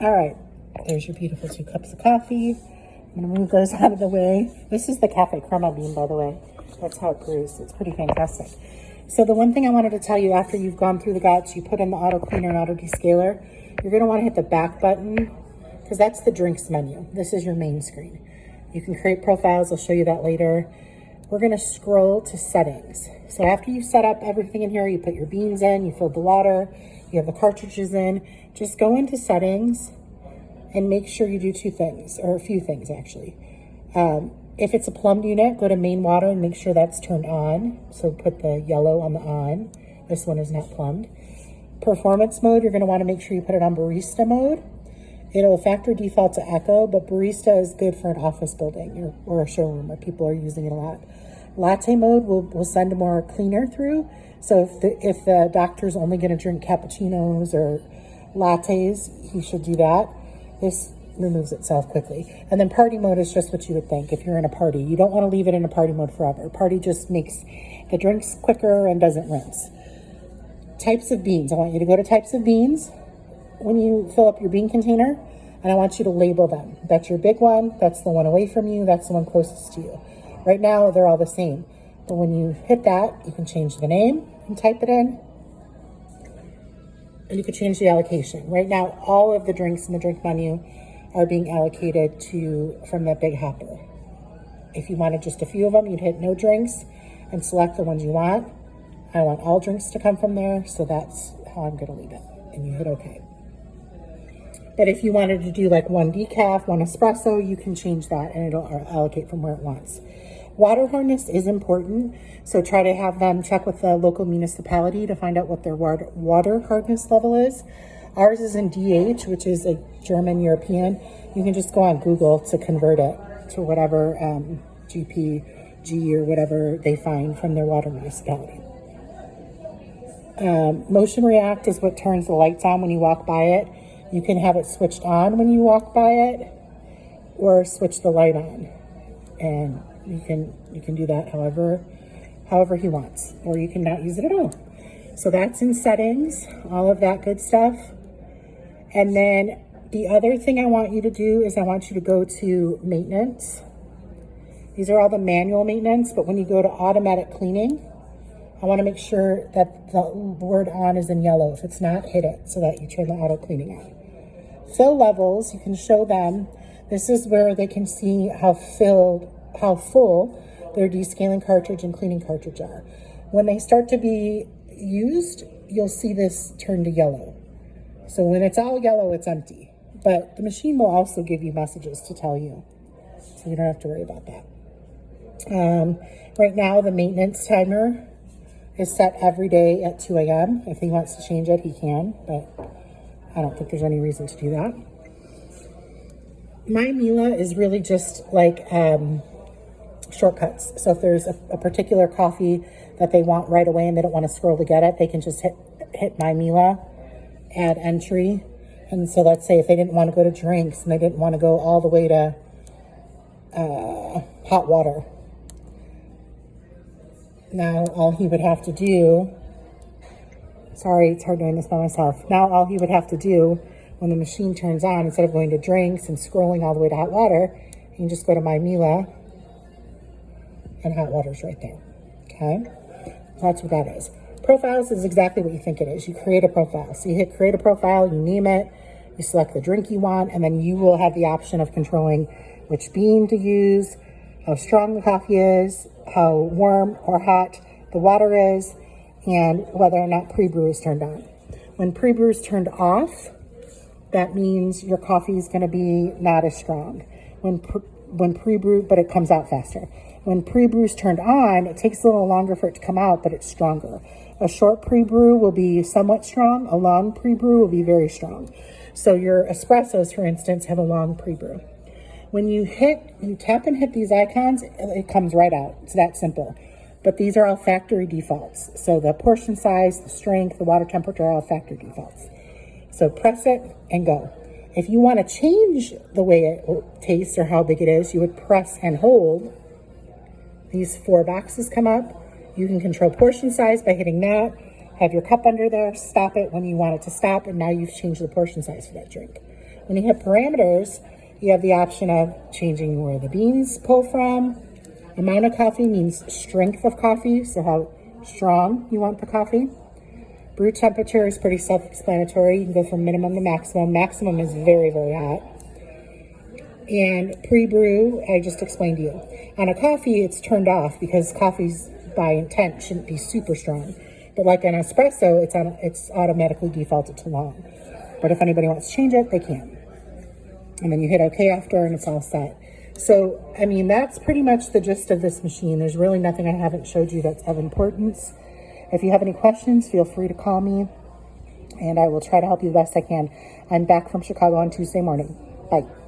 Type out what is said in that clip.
All right, there's your beautiful 2 cups of coffee. I'm gonna move those out of the way. This is the Cafe Crema bean, by the way. That's how it brews. It's pretty fantastic. So the one thing I wanted to tell you, after you've gone through the guts, you put in the auto cleaner and auto descaler, you're gonna wanna hit the back button because that's the drinks menu. This is your main screen. You can create profiles, I'll show you that later. We're gonna scroll to settings. So after you set up everything in here, you put your beans in, you filled the water, you have the cartridges in, just go into settings and make sure you do 2 things, or a few things actually. If it's a plumbed unit, go to main water and make sure that's turned on. So put the yellow on the on. This one is not plumbed. Performance mode, you're gonna wanna make sure you put it on barista mode. It'll factory default to echo, but barista is good for an office building or a showroom where people are using it a lot. Latte mode will send more cleaner through. So if the doctor's only gonna drink cappuccinos or lattes, he should do that. This removes itself quickly. And then party mode is just what you would think if you're in a party. You don't want to leave it in a party mode forever. Party just makes the drinks quicker and doesn't rinse. Types of beans. I want you to go to types of beans when you fill up your bean container, and I want you to label them. That's your big one. That's the one away from you. That's the one closest to you. Right now, they're all the same. But when you hit that, you can change the name and type it in. And you can change the allocation. Right now, all of the drinks in the drink menu are being allocated from that big hopper. If you wanted just a few of them, you'd hit no drinks and select the ones you want. I want all drinks to come from there, so that's how I'm gonna leave it. And you hit okay. But if you wanted to do like 1 decaf, 1 espresso, you can change that and it'll allocate from where it wants. Water hardness is important, so try to have them check with the local municipality to find out what their water hardness level is. Ours is in DH, which is a German European. You can just go on Google to convert it to whatever GPG or whatever they find from their water municipality. Motion react is what turns the lights on when you walk by it. You can have it switched on when you walk by it or switch the light on. And you can do that however he wants, or you can not use it at all. So that's in settings, all of that good stuff. And then the other thing I want you to do is I want you to go to maintenance. These are all the manual maintenance, but when you go to automatic cleaning, I want to make sure that the word on is in yellow. If it's not, hit it so that you turn the auto cleaning on. Fill levels, you can show them. This is where they can see how full their descaling cartridge and cleaning cartridge are. When they start to be used, you'll see this turn to yellow. So when it's all yellow, it's empty. But the machine will also give you messages to tell you. So you don't have to worry about that. Right now, the maintenance timer is set every day at 2 a.m. If he wants to change it, he can, but I don't think there's any reason to do that. My Mila is really just like shortcuts. So if there's a particular coffee that they want right away and they don't want to scroll to get it, they can just hit My Mila, add entry. And so let's say if they didn't want to go to drinks and they didn't want to go all the way to hot water. Now all he would have to do, sorry, it's hard doing this by myself. Now all he would have to do when the machine turns on, instead of going to drinks and scrolling all the way to hot water, you can just go to My Mila and hot water's right there, okay? That's what that is. Profiles is exactly what you think it is. You create a profile. So you hit create a profile, you name it, you select the drink you want, and then you will have the option of controlling which bean to use, how strong the coffee is, how warm or hot the water is, and whether or not pre-brew is turned on. When pre-brew is turned off, that means your coffee is going to be not as strong. When pre-brew, but it comes out faster. When pre-brew is turned on, it takes a little longer for it to come out, but it's stronger. A short pre-brew will be somewhat strong. A long pre-brew will be very strong. So your espressos, for instance, have a long pre-brew. When you tap and hit these icons, it comes right out. It's that simple. But these are all factory defaults. So the portion size, the strength, the water temperature are all factory defaults. So press it and go. If you want to change the way it tastes or how big it is, you would press and hold. These 4 boxes come up. You can control portion size by hitting that. Have your cup under there, stop it when you want it to stop, and now you've changed the portion size for that drink. When you hit parameters, you have the option of changing where the beans pull from. Amount of coffee means strength of coffee, so how strong you want the coffee. Brew temperature is pretty self-explanatory. You can go from minimum to maximum. Maximum is very, very hot. And pre-brew, I just explained to you. On a coffee, it's turned off because coffees by intent shouldn't be super strong. But like an espresso, it's automatically defaulted to long. But if anybody wants to change it, they can. And then you hit OK after and it's all set. So, I mean, that's pretty much the gist of this machine. There's really nothing I haven't showed you that's of importance. If you have any questions, feel free to call me and I will try to help you the best I can. I'm back from Chicago on Tuesday morning. Bye.